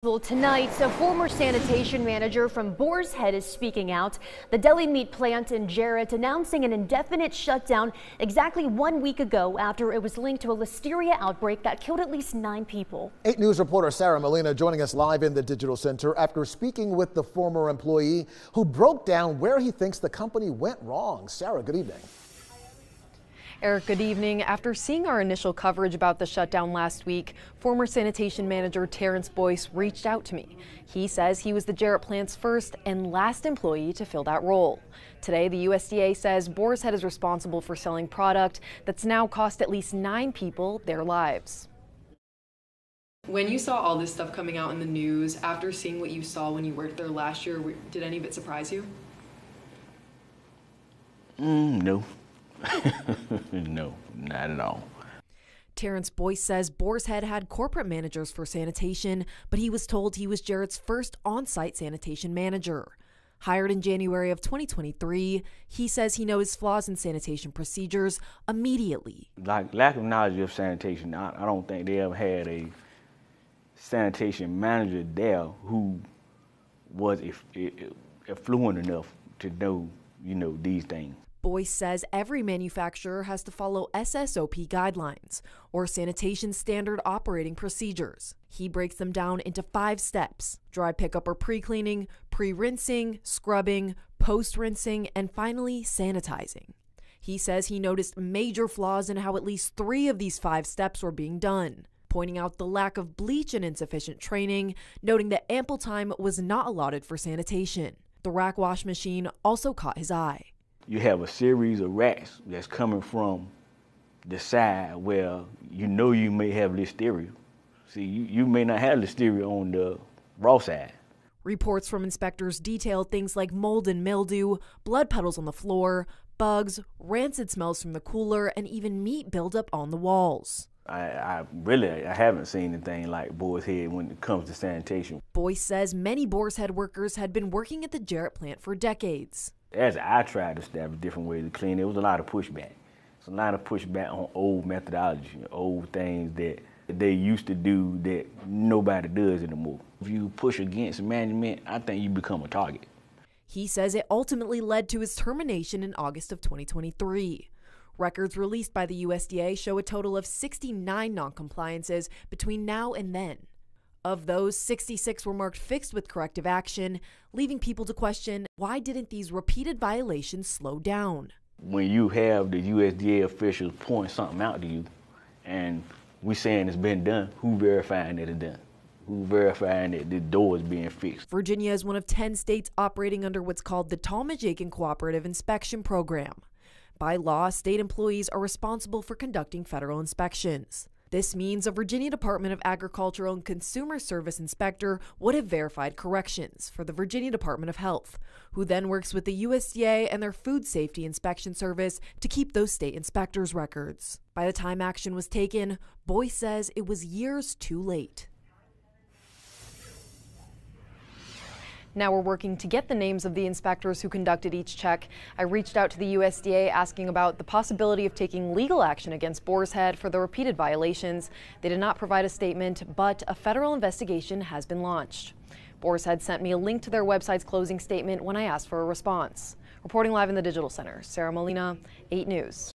Well, tonight, a former sanitation manager from Boar's Head is speaking out. The deli meat plant in Jarratt announcing an indefinite shutdown exactly 1 week ago after it was linked to a listeria outbreak that killed at least 9 people. 8 News reporter Sarah Molina joining us live in the Digital Center after speaking with the former employee who broke down where he thinks the company went wrong. Sarah, good evening. Eric, good evening. After seeing our initial coverage about the shutdown last week, former sanitation manager Terrence Boyce reached out to me. He says he was the Jarratt plant's first and last employee to fill that role. Today, the USDA says Boar's Head is responsible for selling product that's now cost at least 9 people their lives. When you saw all this stuff coming out in the news, after seeing what you saw when you worked there last year, did any of it surprise you? No. No, not at all. Terrence Boyce says Boar's Head had corporate managers for sanitation, but he was told he was Jarratt's first on-site sanitation manager. Hired in January of 2023, he says he knows flaws in sanitation procedures immediately. Like lack of knowledge of sanitation, I don't think they ever had a sanitation manager there who was affluent enough to know, these things. Boyce says every manufacturer has to follow SSOP guidelines, or Sanitation Standard Operating Procedures. He breaks them down into 5 steps: dry pickup or pre-cleaning, pre-rinsing, scrubbing, post-rinsing, and finally sanitizing. He says he noticed major flaws in how at least 3 of these 5 steps were being done, pointing out the lack of bleach and insufficient training, noting that ample time was not allotted for sanitation. The rack wash machine also caught his eye. You have a series of racks that's coming from the side where you may have listeria. See, you may not have listeria on the raw side. Reports from inspectors detail things like mold and mildew, blood puddles on the floor, bugs, rancid smells from the cooler, and even meat buildup on the walls. I haven't seen anything like Boar's Head when it comes to sanitation. Boyce says many Boar's Head workers had been working at the Jarratt plant for decades. As I tried to establish different ways to clean, there was a lot of pushback. It's a lot of pushback on old methodology, old things that they used to do that nobody does anymore. If you push against management, I think you become a target. He says it ultimately led to his termination in August of 2023. Records released by the USDA show a total of 69 noncompliances between now and then. Of those, 66 were marked fixed with corrective action, leaving people to question, why didn't these repeated violations slow down? When you have the USDA officials point something out to you and we saying it's been done, who verifying that it's done? Who verifying that the door is being fixed? Virginia is one of 10 states operating under what's called the Tallmadge Cooperative Inspection Program. By law, state employees are responsible for conducting federal inspections. This means a Virginia Department of Agricultural and Consumer Service inspector would have verified corrections for the Virginia Department of Health, who then works with the USDA and their Food Safety Inspection Service to keep those state inspectors' records. By the time action was taken, Boyce says it was years too late. Now we're working to get the names of the inspectors who conducted each check. I reached out to the USDA asking about the possibility of taking legal action against Boar's Head for the repeated violations. They did not provide a statement, but a federal investigation has been launched. Boar's Head sent me a link to their website's closing statement when I asked for a response. Reporting live in the Digital Center, Sarah Molina, 8 News.